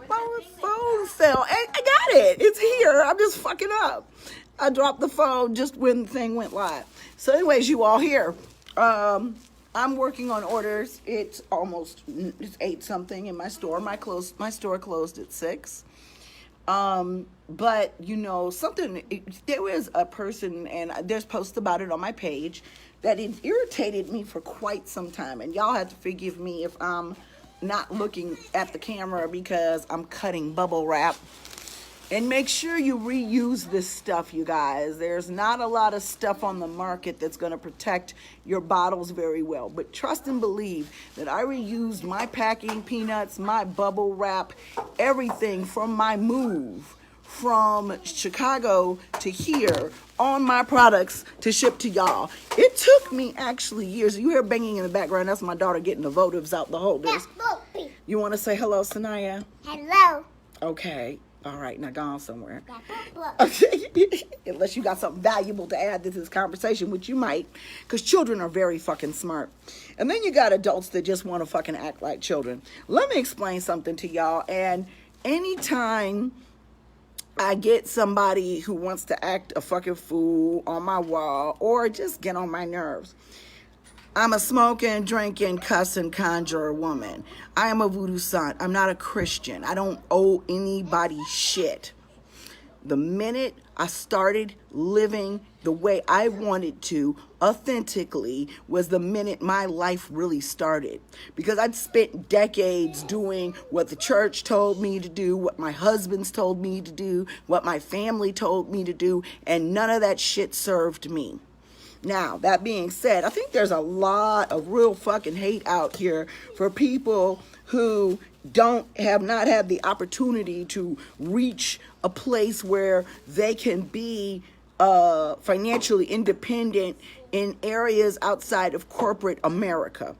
My phone fell. I got it. It's here. I'm just fucking up. I dropped the phone just when the thing went live. So anyways, you all here. I'm working on orders. It's 8 something in my store. My store closed at 6. But there was a person, and there's posts about it on my page, that it irritated me for quite some time. And y'all have to forgive me if I'm not looking at the camera because I'm cutting bubble wrap. And make sure you reuse this stuff, you guys. There's not a lot of stuff on the market that's going to protect your bottles very well. But trust and believe that I reused my packing peanuts, my bubble wrap, everything from my move from Chicago to here on my products to ship to y'all. It took me actually years. You hear banging in the background. That's my daughter getting the votives out the hold this. You want to say hello, Sanaya? Hello. Okay. All right, now go on somewhere. Okay. Unless you got something valuable to add to this conversation, which you might, because children are very fucking smart. And then you got adults that just want to fucking act like children. Let me explain something to y'all. And anytime I get somebody who wants to act a fucking fool on my wall or just get on my nerves, I'm a smoking, drinking, cussing, conjurer woman. I am a voodoo saint. I'm not a Christian. I don't owe anybody shit. The minute I started living the way I wanted to authentically was the minute my life really started. Because I'd spent decades doing what the church told me to do, what my husbands told me to do, what my family told me to do, and none of that shit served me. Now, that being said, I think there's a lot of real fucking hate out here for people who have not had the opportunity to reach a place where they can be financially independent in areas outside of corporate America.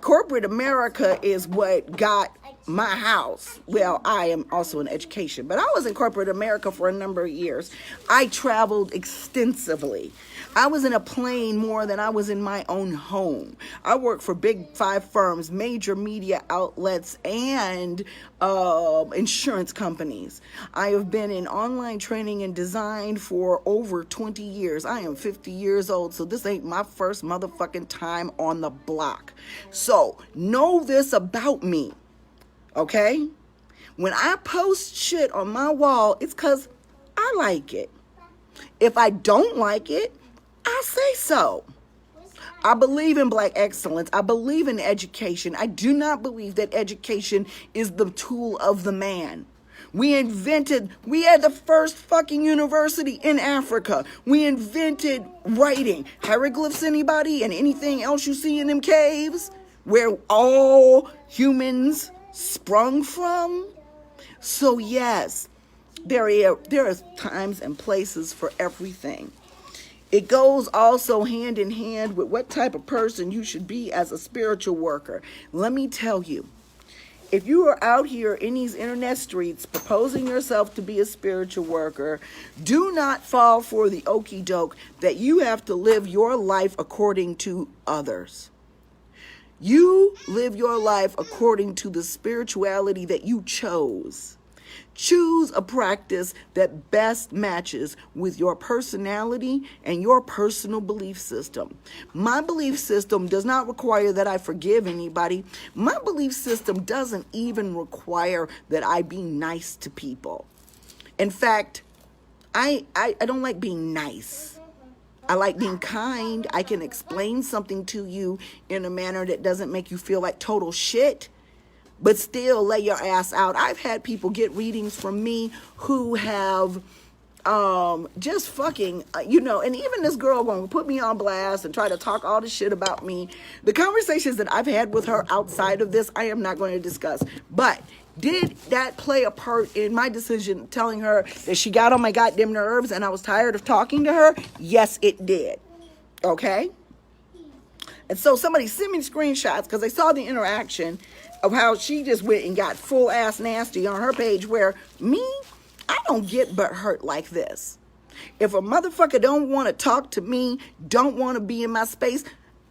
Corporate America is what got my house. Well, I am also in education, but I was in corporate America for a number of years. I traveled extensively. I was in a plane more than I was in my own home. I worked for big 5 firms, major media outlets, and insurance companies. I have been in online training and design for over 20 years. I am 50 years old, so this ain't my first motherfucking time on the block. So know this about me, okay? When I post shit on my wall, it's because I like it. If I don't like it, I say so. I believe in black excellence. I believe in education. I do not believe that education is the tool of the man. We had the first fucking university in Africa. We invented writing. Hieroglyphs, anybody? And anything else you see in them caves where all humans sprung from? So yes, there are times and places for everything. It goes also hand in hand with what type of person you should be as a spiritual worker. Let me tell you, if you are out here in these internet streets proposing yourself to be a spiritual worker, do not fall for the okie doke that you have to live your life according to others. You live your life according to the spirituality that you chose. Choose a practice that best matches with your personality and your personal belief system. My belief system does not require that I forgive anybody. My belief system doesn't even require that I be nice to people. In fact, I don't like being nice. I like being kind. I can explain something to you in a manner that doesn't make you feel like total shit, but still lay your ass out. I've had people get readings from me who have just fucking, and even this girl going to put me on blast and try to talk all this shit about me. The conversations that I've had with her outside of this, I am not going to discuss. But did that play a part in my decision telling her that she got on my goddamn nerves and I was tired of talking to her? Yes, it did. Okay? And so somebody sent me screenshots because they saw the interaction of how she just went and got full ass nasty on her page, where me, I don't get butt hurt like this. If a motherfucker don't want to talk to me, don't want to be in my space,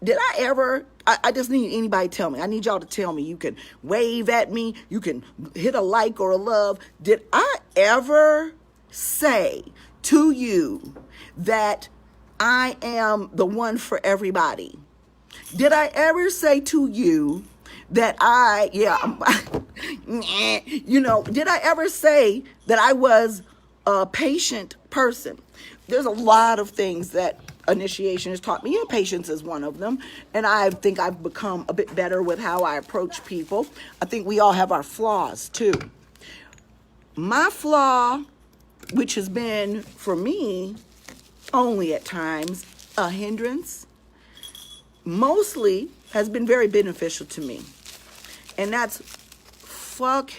did I ever I just need anybody to tell me. I need y'all to tell me. You can wave at me. You can hit a like or a love. Did I ever say to you that I am the one for everybody? Did I ever say to you that did I ever say that I was a patient person? There's a lot of things that initiation has taught me, and patience is one of them. And I think I've become a bit better with how I approach people. I think we all have our flaws too. My flaw, which has been for me only at times a hindrance, mostly has been very beneficial to me. And that's fuck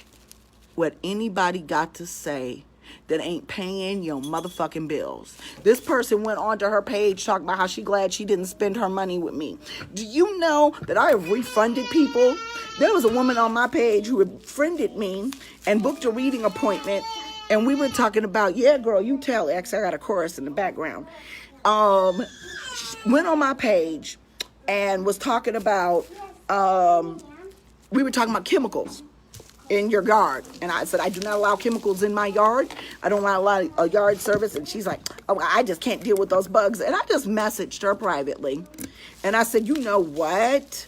what anybody got to say that ain't paying your motherfucking bills. This person went onto her page talking about how she glad she didn't spend her money with me. Do you know that I have refunded people? There was a woman on my page who had friended me and booked a reading appointment, and we were talking about, yeah, girl, you tell X. I got a chorus in the background. Went on my page and was talking about, we were talking about chemicals in your yard. And I said, I do not allow chemicals in my yard. I don't allow a yard service. And she's like, oh, I just can't deal with those bugs. And I just messaged her privately. And I said, you know what?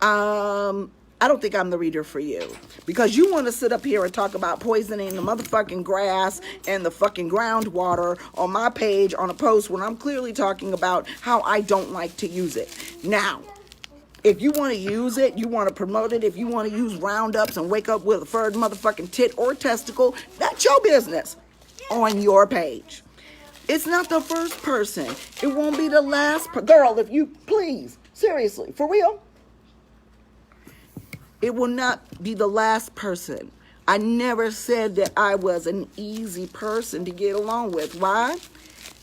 I don't think I'm the reader for you. Because you want to sit up here and talk about poisoning the motherfucking grass and the fucking groundwater on my page on a post when I'm clearly talking about how I don't like to use it. Now, if you want to use it, you want to promote it, if you want to use roundups and wake up with a furred motherfucking tit or testicle, that's your business on your page. It's not the first person. It won't be the last. Girl, if you please, seriously, for real, it will not be the last person. I never said that I was an easy person to get along with. Why?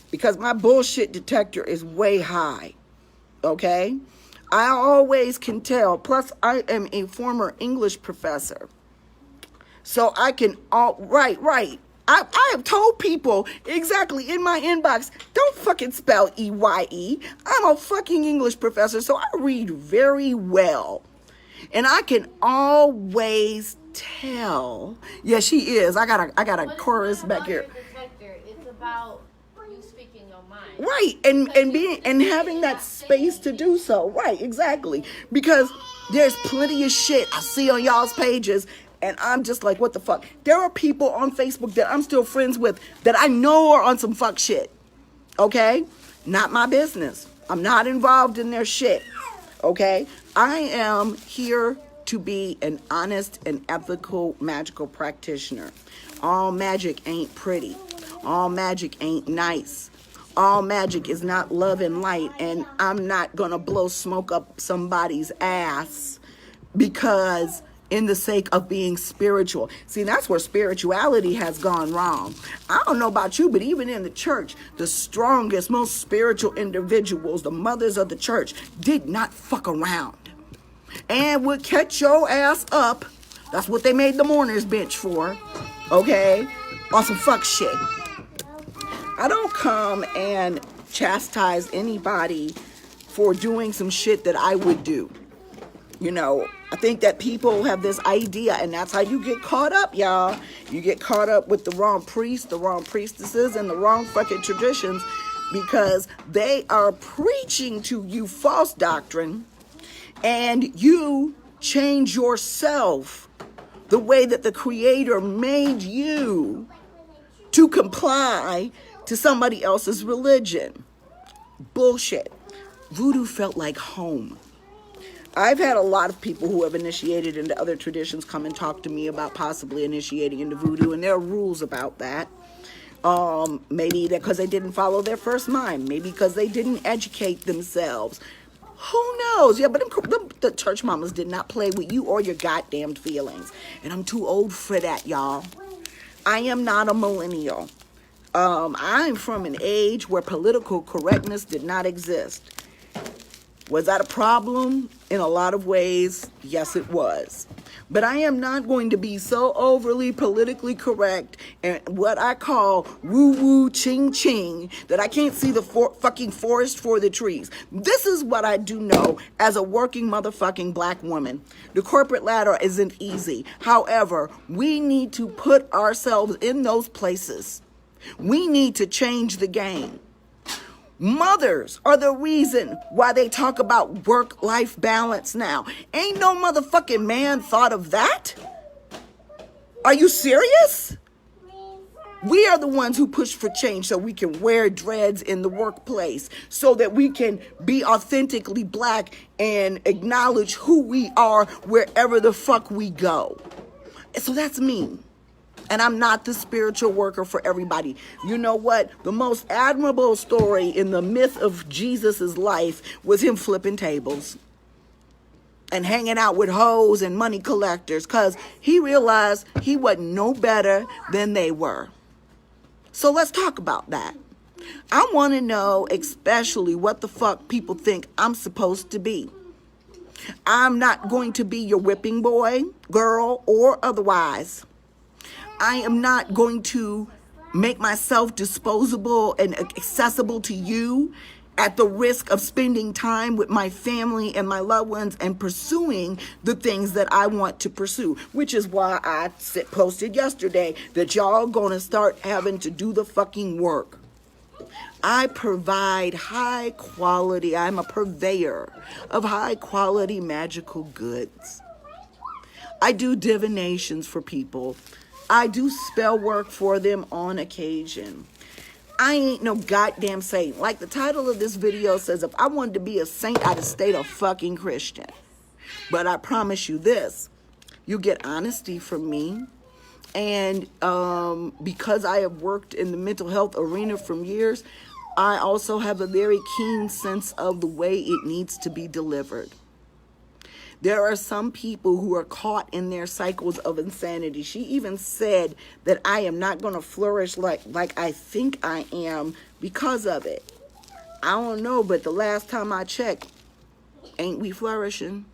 Because my bullshit detector is way high. Okay? I always can tell. Plus, I am a former English professor. So I can, right. I have told people exactly in my inbox, don't fucking spell E-Y-E. I'm a fucking English professor, so I read very well. And I can always tell. Yeah, she is. I got a chorus back here. Detector. It's about you speaking your mind. Right, and being and having that space to do so. Right, exactly. Because there's plenty of shit I see on y'all's pages, and I'm just like, what the fuck? There are people on Facebook that I'm still friends with that I know are on some fuck shit. Okay? Not my business. I'm not involved in their shit. Okay? I am here to be an honest and ethical magical practitioner. All magic ain't pretty. All magic ain't nice. All magic is not love and light, and I'm not gonna blow smoke up somebody's ass because in the sake of being spiritual. See, that's where spirituality has gone wrong. I don't know about you, but even in the church, the strongest, most spiritual individuals, the mothers of the church, did not fuck around and would catch your ass up. That's what they made the mourners bench for, okay? On some fuck shit. I don't come and chastise anybody for doing some shit that I would do. You know, I think that people have this idea, and that's how you get caught up, y'all. You get caught up with the wrong priests, the wrong priestesses, and the wrong fucking traditions because they are preaching to you false doctrine, and you change yourself the way that the Creator made you to comply to somebody else's religion. Bullshit. Voodoo felt like home. I've had a lot of people who have initiated into other traditions come and talk to me about possibly initiating into voodoo, and there are rules about that. Maybe because they didn't follow their first mind. Maybe because they didn't educate themselves. Who knows? Yeah, but the church mamas did not play with you or your goddamn feelings. And I'm too old for that, y'all. I am not a millennial. I'm from an age where political correctness did not exist. Was that a problem? In a lot of ways, yes, it was. But I am not going to be so overly politically correct and what I call woo-woo ching-ching that I can't see the fucking forest for the trees. This is what I do know as a working motherfucking black woman. The corporate ladder isn't easy. However, we need to put ourselves in those places. We need to change the game. Mothers are the reason why they talk about work-life balance now. Ain't no motherfucking man thought of that? Are you serious? We are the ones who push for change so we can wear dreads in the workplace, so that we can be authentically black and acknowledge who we are wherever the fuck we go. So that's me. And I'm not the spiritual worker for everybody. You know what? The most admirable story in the myth of Jesus's life was him flipping tables and hanging out with hoes and money collectors, because he realized he wasn't no better than they were. So let's talk about that. I want to know especially what the fuck people think I'm supposed to be. I'm not going to be your whipping boy, girl, or otherwise. I am not going to make myself disposable and accessible to you at the risk of spending time with my family and my loved ones and pursuing the things that I want to pursue, which is why I posted yesterday that y'all gonna start having to do the fucking work. I provide high quality, I'm a purveyor of high quality magical goods. I do divinations for people. I do spell work for them on occasion. I ain't no goddamn saint. Like the title of this video says, if I wanted to be a saint, I'd have stayed a fucking Christian. But I promise you this, you get honesty from me. And because I have worked in the mental health arena for years, I also have a very keen sense of the way it needs to be delivered. There are some people who are caught in their cycles of insanity. She even said that I am not going to flourish like I think I am because of it. I don't know, but the last time I checked, ain't we flourishing?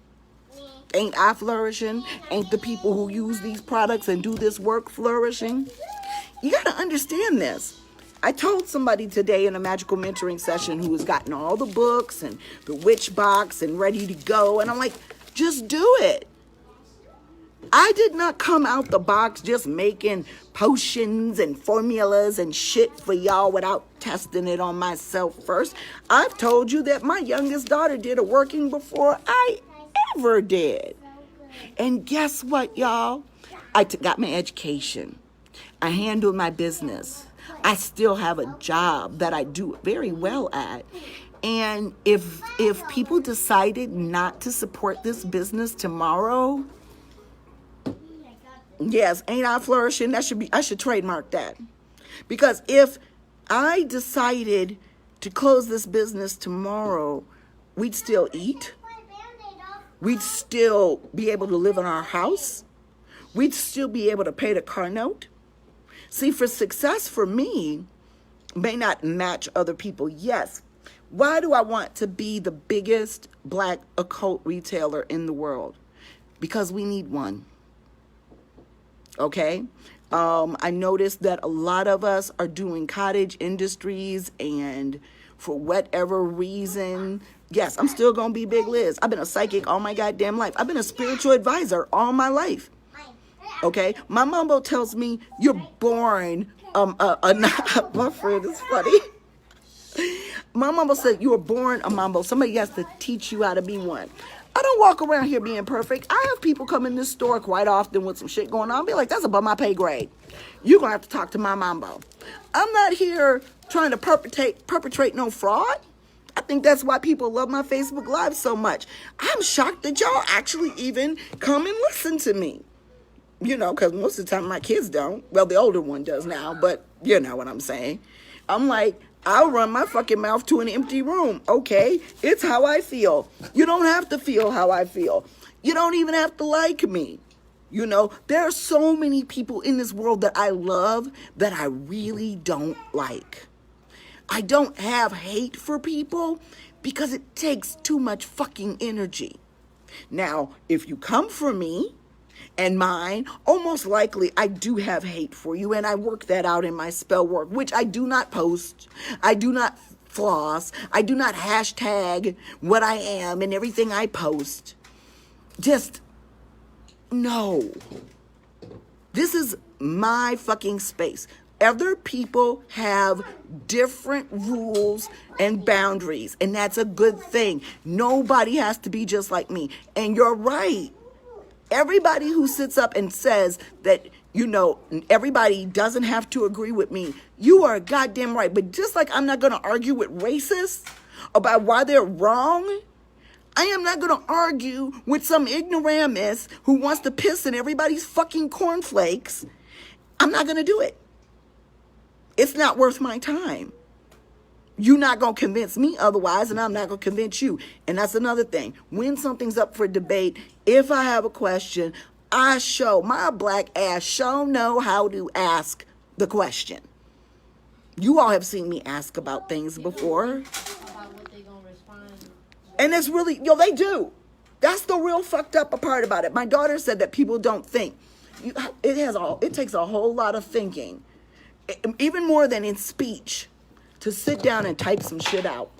Ain't I flourishing? Ain't the people who use these products and do this work flourishing? You got to understand this. I told somebody today in a magical mentoring session who has gotten all the books and the witch box and ready to go, and I'm like, just do it. I did not come out the box just making potions and formulas and shit for y'all without testing it on myself first. I've told you that my youngest daughter did a working before I ever did. And guess what, y'all? I got my education. I handled my business. I still have a job that I do very well at. And if people decided not to support this business tomorrow, yes, ain't I flourishing? I should trademark that. Because if I decided to close this business tomorrow, we'd still eat. We'd still be able to live in our house. We'd still be able to pay the car note. See, for success for me may not match other people, yes. Why do I want to be the biggest black occult retailer in the world? Because we need one. Okay? I noticed that a lot of us are doing cottage industries, and for whatever reason, yes, I'm still going to be Big Liz. I've been a psychic all my goddamn life. I've been a spiritual advisor all my life. Okay? My mambo tells me you're born, my friend is funny. My mama said you were born a mambo. Somebody has to teach you how to be one. I don't walk around here being perfect. I have people come in this store quite often with some shit going on. I'll be like, that's above my pay grade. You're going to have to talk to my mambo. I'm not here trying to perpetrate no fraud. I think that's why people love my Facebook Live so much. I'm shocked that y'all actually even come and listen to me. You know, because most of the time my kids don't. Well, the older one does now, but you know what I'm saying. I'm like, I'll run my fucking mouth to an empty room. Okay, it's how I feel. You don't have to feel how I feel. You don't even have to like me. You know, there are so many people in this world that I love that I really don't like. I don't have hate for people because it takes too much fucking energy. Now, if you come for me and mine, almost likely I do have hate for you, and I work that out in my spell work, which I do not post. I do not floss. I do not hashtag what I am and everything I post. Just, no. This is my fucking space. Other people have different rules and boundaries, and that's a good thing. Nobody has to be just like me. And you're right. Everybody who sits up and says that, everybody doesn't have to agree with me, you are goddamn right. But just like I'm not going to argue with racists about why they're wrong, I am not going to argue with some ignoramus who wants to piss in everybody's fucking cornflakes. I'm not going to do it. It's not worth my time. You're not going to convince me otherwise, and I'm not going to convince you. And that's another thing. When something's up for debate, if I have a question, my black ass know how to ask the question. You all have seen me ask about things before. About what they gonna respond. And it's really, they do. That's the real fucked up part about it. My daughter said that people don't think. It takes a whole lot of thinking, even more than in speech, to sit down and type some shit out.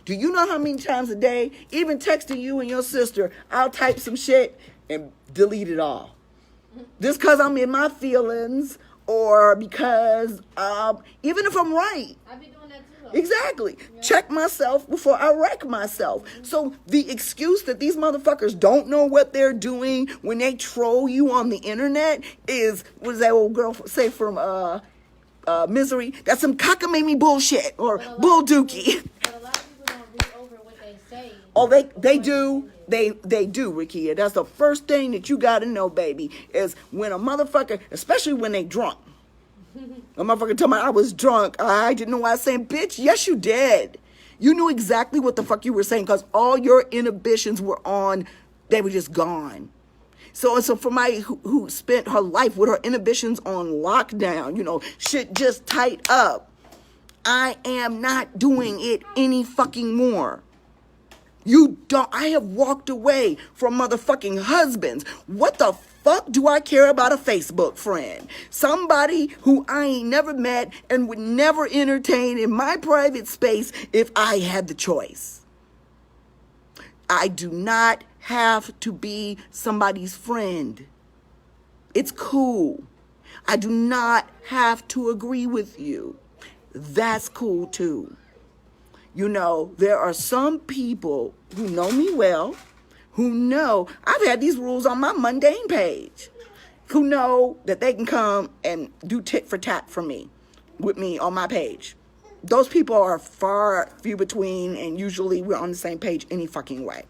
Do you know how many times a day, even texting you and your sister, I'll type some shit and delete it all? Just because I'm in my feelings, or because, even if I'm right. I be doing that too. Exactly. Yeah. Check myself before I wreck myself. Mm-hmm. So the excuse that these motherfuckers don't know what they're doing when they troll you on the internet is, what does that old girl say from Misery? That's some cockamamie bullshit, or bull dookie. But a lot of people don't read over what they say. Oh, they do. They do, Rikia. That's the first thing that you got to know, baby, is when a motherfucker, especially when they drunk. A motherfucker told me I was drunk. I didn't know what I was saying. Bitch, yes, you did. You knew exactly what the fuck you were saying, because all your inhibitions were on, they were just gone. So for somebody who spent her life with her inhibitions on lockdown, shit just tight up, I am not doing it any fucking more. I have walked away from motherfucking husbands. What the fuck do I care about a Facebook friend? Somebody who I ain't never met and would never entertain in my private space if I had the choice. I do not have to be somebody's friend. It's cool. I do not have to agree with you. That's cool too. There are some people who know me well, who know I've had these rules on my mundane page, who know that they can come and do tit for tat for me, with me on my page. Those people are far few between, and usually we're on the same page any fucking way.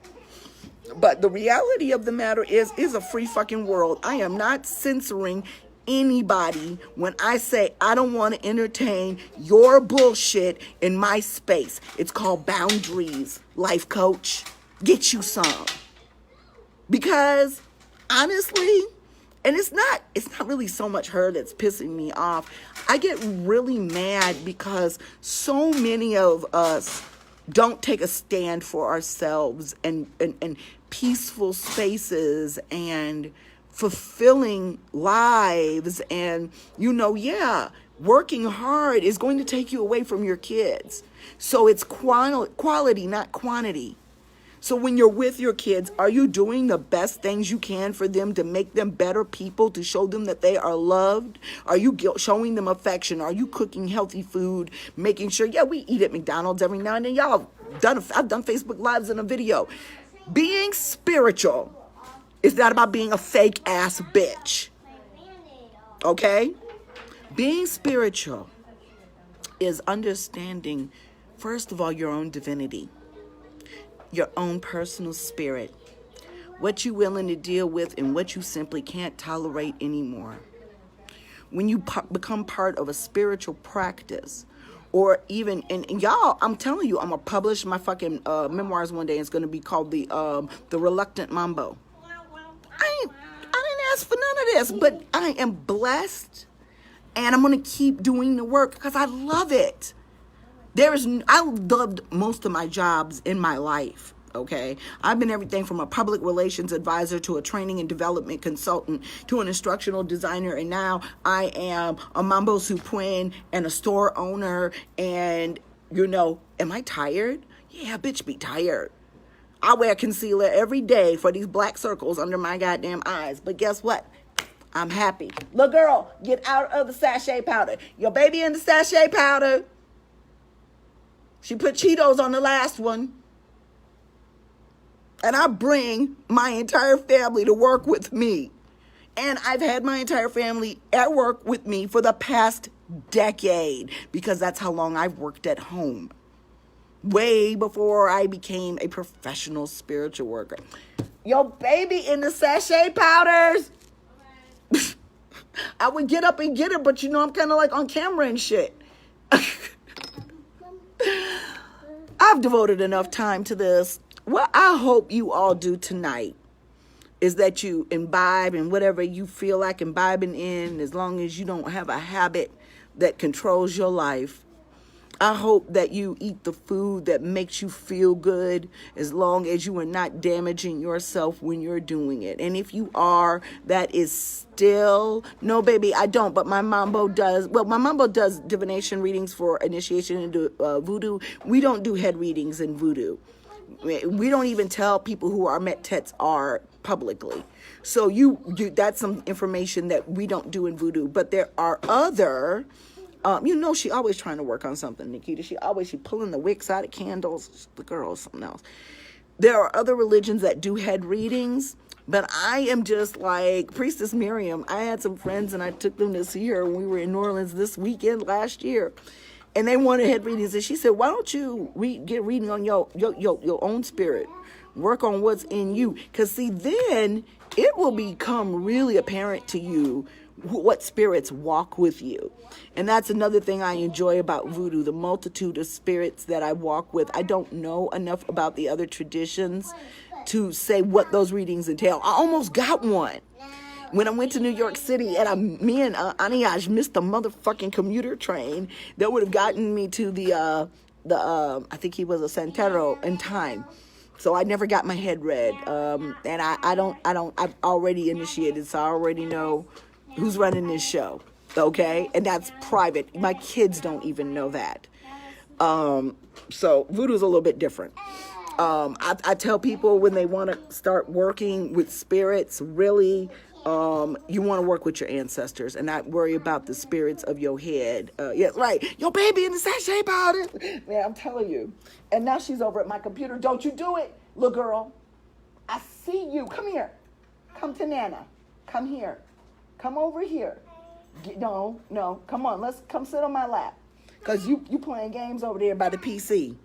But the reality of the matter is a free fucking world. I am not censoring anybody when I say I don't want to entertain your bullshit in my space. It's called boundaries, life coach. Get you some. Because honestly, and it's not really so much her that's pissing me off. I get really mad because so many of us don't take a stand for ourselves and peaceful spaces and fulfilling lives, and working hard is going to take you away from your kids. So it's quality, not quantity. So when you're with your kids, are you doing the best things you can for them to make them better people, to show them that they are loved? Are you showing them affection? Are you cooking healthy food, making sure, we eat at McDonald's every now and then. I've done Facebook Lives in a video. Being spiritual is not about being a fake ass bitch. Okay? Being spiritual is understanding, first of all, your own divinity, your own personal spirit, what you're willing to deal with and what you simply can't tolerate anymore. When you become part of a spiritual practice, or even, and y'all, I'm telling you, I'm going to publish my fucking memoirs one day. And it's going to be called the Reluctant Mambo. I didn't ask for none of this, but I am blessed, and I'm going to keep doing the work because I love it. I loved most of my jobs in my life. okay? I've been everything from a public relations advisor to a training and development consultant to an instructional designer, and now I am a Mambo Supreme and a store owner. And, am I tired? Yeah, bitch, be tired. I wear concealer every day for these black circles under my goddamn eyes. But guess what? I'm happy. Little girl, get out of the sachet powder. Your baby in the sachet powder. She put Cheetos on the last one. And I bring my entire family to work with me. And I've had my entire family at work with me for the past decade, because that's how long I've worked at home. Way before I became a professional spiritual worker. Yo, baby in the sachet powders. I would get up and get it, but I'm kind of like on camera and shit. I've devoted enough time to this. What I hope you all do tonight is that you imbibe in whatever you feel like imbibing in, as long as you don't have a habit that controls your life. I hope that you eat the food that makes you feel good, as long as you are not damaging yourself when you're doing it. And if you are, that is still, no, baby, I don't. But my Mambo does. Well, my Mambo does divination readings for initiation into Voodoo. We don't do head readings in Voodoo. We don't even tell people who our Met-Tets are publicly. So that's some information that we don't do in Voodoo. But there are other... she always trying to work on something, Nikita. She pulling the wicks out of candles. The girl is something else. There are other religions that do head readings, but I am just like Priestess Miriam. I had some friends and I took them to see her when we were in New Orleans this weekend last year, and they wanted head readings. And she said, "Why don't you get reading on your own spirit? Work on what's in you, because see, then it will become really apparent to you what spirits walk with you." And that's another thing I enjoy about Voodoo, the multitude of spirits that I walk with. I don't know enough about the other traditions to say what those readings entail. I almost got one when I went to New York City, and me and Aniyaj missed the motherfucking commuter train that would have gotten me to the I think he was a Santero in time. So I never got my head read. And I've already initiated, so I already know who's running this show, okay? And that's private. My kids don't even know that. So Voodoo's a little bit different. I tell people when they want to start working with spirits, really, you want to work with your ancestors and not worry about the spirits of your head. Yes, right. Your baby in the sachet powder. Man, I'm telling you. And now she's over at my computer. Don't you do it, little girl. I see you. Come here. Come to Nana. Come here. Come over here. No. Come on. Let's come sit on my lap. Because you playing games over there by the PC.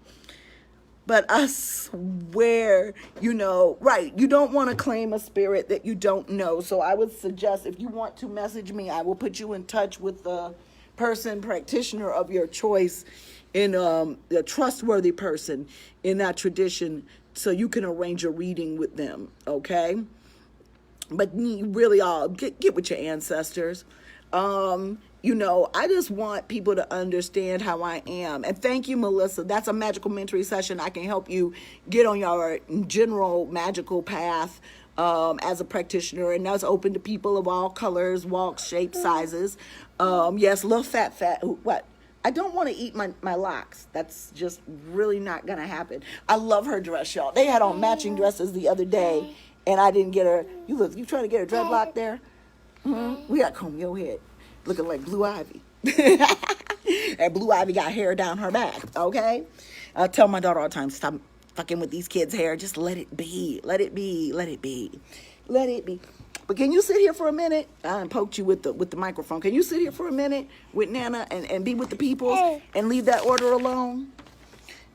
But I swear, right, you don't want to claim a spirit that you don't know. So I would suggest, if you want to message me, I will put you in touch with the practitioner of your choice, in a trustworthy person in that tradition, so you can arrange a reading with them, okay? But you really all get with your ancestors. I just want people to understand how I am. And thank you, Melissa. That's a magical mentoring session. I can help you get on your general magical path as a practitioner. And that's open to people of all colors, walks, shapes, sizes. Yes, little fat. What? I don't want to eat my locks. That's just really not going to happen. I love her dress, y'all. They had on matching dresses the other day, and I didn't get her. You trying to get her dreadlock there? Mm-hmm. We got to comb your head. Looking like Blue Ivy. And Blue Ivy got hair down her back, okay? I tell my daughter all the time, stop fucking with these kids' hair. Just let it be. Let it be. Let it be. Let it be. But can you sit here for a minute? I poked you with the microphone. Can you sit here for a minute with Nana and be with the people and leave that order alone?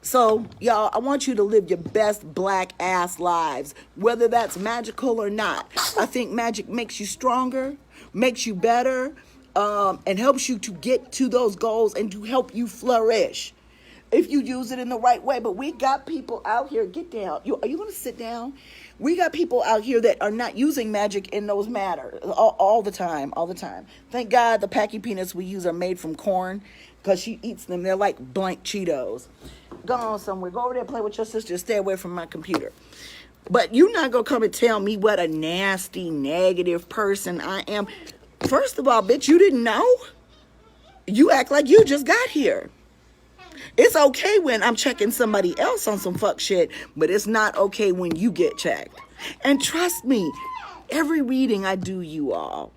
So, y'all, I want you to live your best black ass lives, whether that's magical or not. I think magic makes you stronger, makes you better, and helps you to get to those goals and to help you flourish if you use it in the right way. But we got people out here, get down. Are you going to sit down? We got people out here that are not using magic in those matters all the time. Thank God the Packy peanuts we use are made from corn, because she eats them. They're like blank Cheetos. Go on somewhere. Go over there and play with your sister. Stay away from my computer. But you're not going to come and tell me what a nasty, negative person I am. First of all, bitch, you didn't know? You act like you just got here. It's okay when I'm checking somebody else on some fuck shit, but it's not okay when you get checked. And trust me, every reading I do, you all,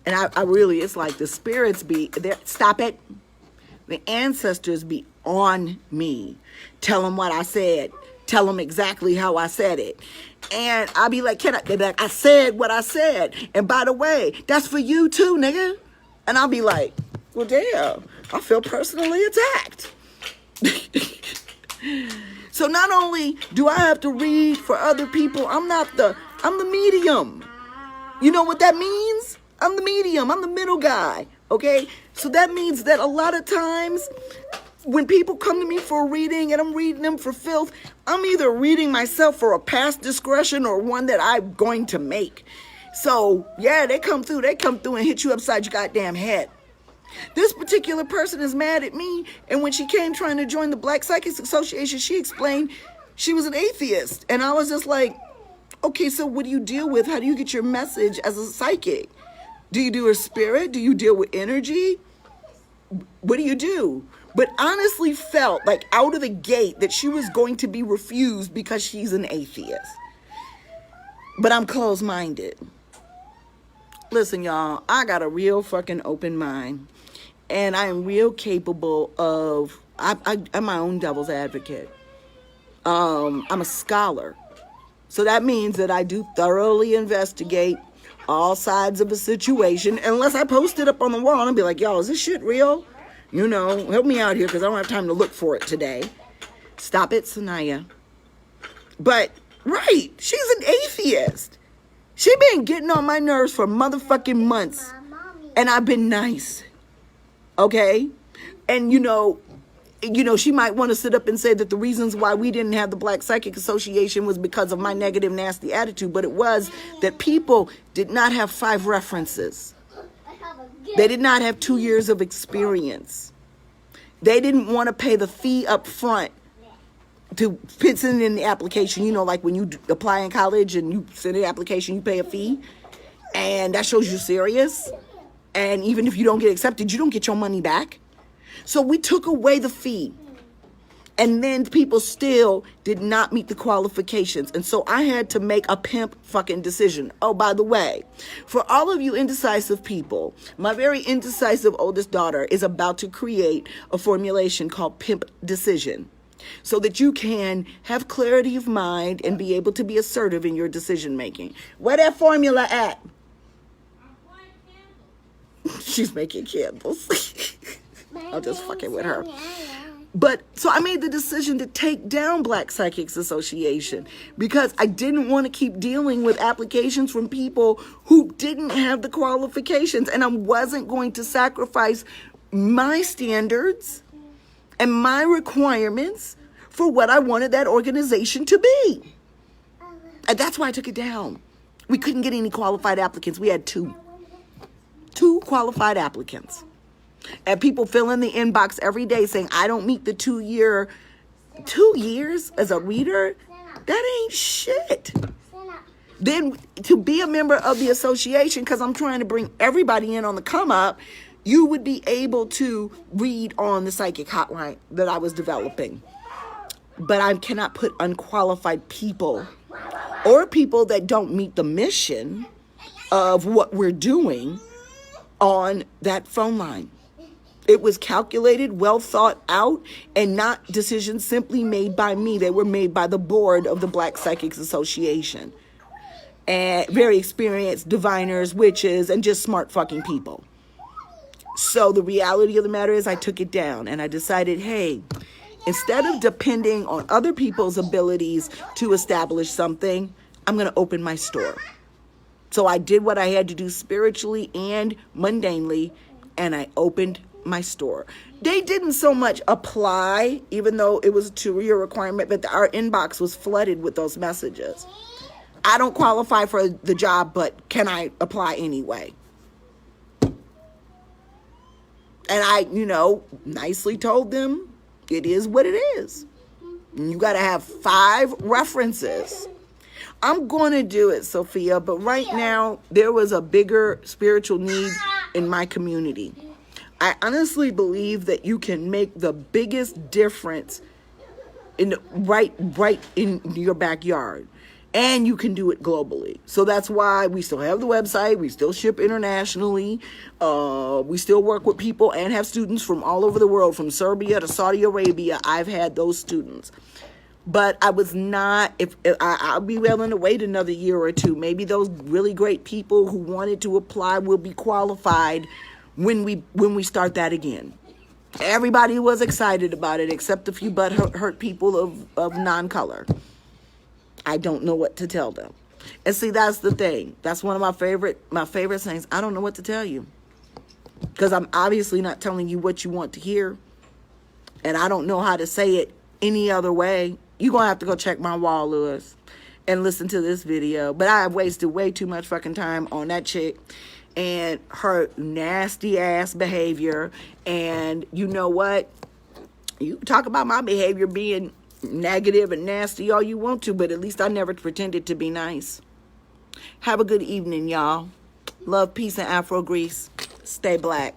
and I really, it's like the spirits be there. Stop it. The ancestors be on me. Tell them what I said. Tell them exactly how I said it. And I'll be like, they'll be like, I said what I said. And by the way, that's for you too, nigga. And I'll be like, well, damn, I feel personally attacked. So not only do I have to read for other people, I'm the medium. You know what that means? I'm the medium. I'm the middle guy. Okay? So that means that a lot of times when people come to me for a reading and I'm reading them for filth, I'm either reading myself for a past discretion or one that I'm going to make. So yeah, they come through and hit you upside your goddamn head. This particular person is mad at me, and when she came trying to join the Black Psychics Association, she explained she was an atheist. And I was just like, okay, so what do you deal with? How do you get your message as a psychic? Do you do a spirit? Do you deal with energy? What do you do? But honestly felt like out of the gate that she was going to be refused because she's an atheist. But I'm closed-minded. Listen, y'all, I got a real fucking open mind. And I am real capable of, I'm my own devil's advocate. I'm a scholar. So that means that I do thoroughly investigate all sides of a situation. Unless I post it up on the wall and be like, yo, is this shit real? You know, help me out here because I don't have time to look for it today. Stop it, Sanaya. But, right, she's an atheist. She been getting on my nerves for motherfucking months. And I've been nice. Okay? And, you know, she might want to sit up and say that the reasons why we didn't have the Black Psychic Association was because of my negative, nasty attitude. But it was that people did not have 5 references. They did not have 2 years of experience. They didn't want to pay the fee up front to send in the application. You know, like when you apply in college and you send an application, you pay a fee. And that shows you're serious. And even if you don't get accepted, you don't get your money back. So we took away the fee. And then people still did not meet the qualifications. And so I had to make a pimp fucking decision. Oh, by the way, for all of you indecisive people, my very indecisive oldest daughter is about to create a formulation called Pimp Decision, so that you can have clarity of mind and be able to be assertive in your decision making. Where that formula at? She's making candles. I'm just fucking with her. But so I made the decision to take down Black Psychics Association because I didn't want to keep dealing with applications from people who didn't have the qualifications, and I wasn't going to sacrifice my standards and my requirements for what I wanted that organization to be. And that's why I took it down. We couldn't get any qualified applicants. We had two qualified applicants. And people fill in the inbox every day saying, I don't meet the 2 year. 2 years as a reader? That ain't shit. Then to be a member of the association, because I'm trying to bring everybody in on the come up, you would be able to read on the psychic hotline that I was developing. But I cannot put unqualified people or people that don't meet the mission of what we're doing on that phone line. It was calculated, well thought out, and not decisions simply made by me. They were made by the board of the Black Psychics Association. And very experienced diviners, witches, and just smart fucking people. So the reality of the matter is I took it down and I decided, hey, instead of depending on other people's abilities to establish something, I'm going to open my store. So I did what I had to do spiritually and mundanely, and I opened my store. They didn't so much apply, even though it was a 2-year requirement, but our inbox was flooded with those messages. I don't qualify for the job, but can I apply anyway? And I, nicely told them it is what it is. You got to have 5 references. I'm going to do it, Sophia, but right now there was a bigger spiritual need in my community. I honestly believe that you can make the biggest difference right in your backyard. And you can do it globally. So that's why we still have the website. We still ship internationally. We still work with people and have students from all over the world, from Serbia to Saudi Arabia. I've had those students. But I was not, I'll be willing to wait another year or two. Maybe those really great people who wanted to apply will be qualified when we start that again. Everybody was excited about it except a few hurt people of non-color. I don't know what to tell them. And see, that's the thing. That's one of my favorite things. I don't know what to tell you. Because I'm obviously not telling you what you want to hear. And I don't know how to say it any other way. You're going to have to go check my wall, Lewis, and listen to this video. But I have wasted way too much fucking time on that chick and her nasty ass behavior. And you know what? You talk about my behavior being negative and nasty all you want to, but at least I never pretended to be nice. Have a good evening, y'all. Love, peace, and Afro Grease. Stay black.